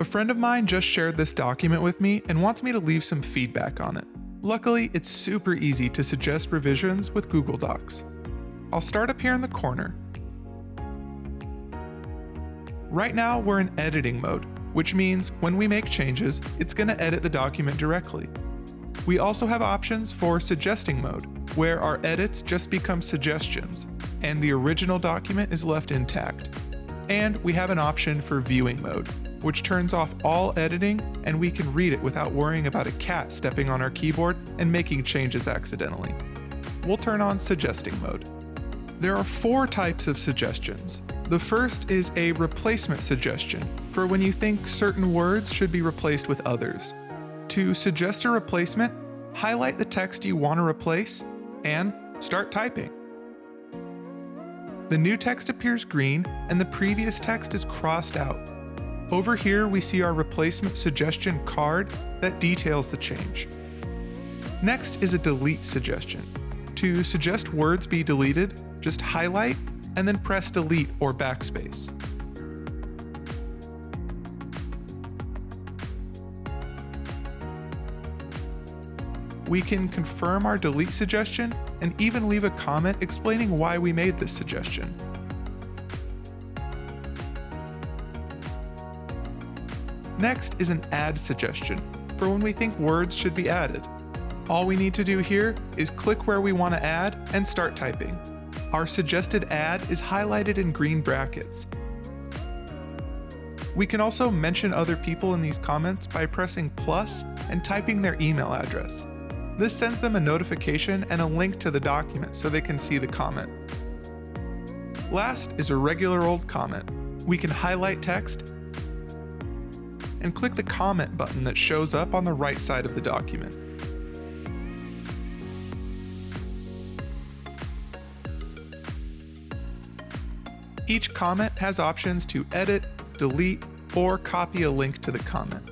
A friend of mine just shared this document with me and wants me to leave some feedback on it. Luckily, it's super easy to suggest revisions with Google Docs. I'll start up here in the corner. Right now, we're in editing mode, which means when we make changes, it's going to edit the document directly. We also have options for suggesting mode, where our edits just become suggestions, and the original document is left intact. And we have an option for viewing mode, which turns off all editing and we can read it without worrying about a cat stepping on our keyboard and making changes accidentally. We'll turn on suggesting mode. There are 4 types of suggestions. The first is a replacement suggestion, for when you think certain words should be replaced with others. To suggest a replacement, highlight the text you want to replace and start typing. The new text appears green and the previous text is crossed out. Over here, we see our replacement suggestion card that details the change. Next is a delete suggestion. To suggest words be deleted, just highlight and then press delete or backspace. We can confirm our delete suggestion and even leave a comment explaining why we made this suggestion. Next is an add suggestion, for when we think words should be added. All we need to do here is click where we want to add and start typing. Our suggested add is highlighted in green brackets. We can also mention other people in these comments by pressing plus and typing their email address. This sends them a notification and a link to the document so they can see the comment. Last is a regular old comment. We can highlight text and click the comment button that shows up on the right side of the document. Each comment has options to edit, delete, or copy a link to the comment.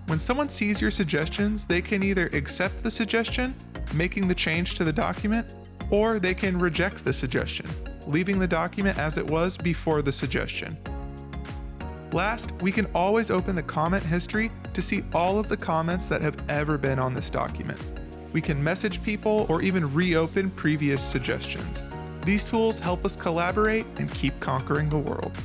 When someone sees your suggestions, they can either accept the suggestion, making the change to the document, or they can reject the suggestion, leaving the document as it was before the suggestion. Last, we can always open the comment history to see all of the comments that have ever been on this document. We can message people or even reopen previous suggestions. These tools help us collaborate and keep conquering the world.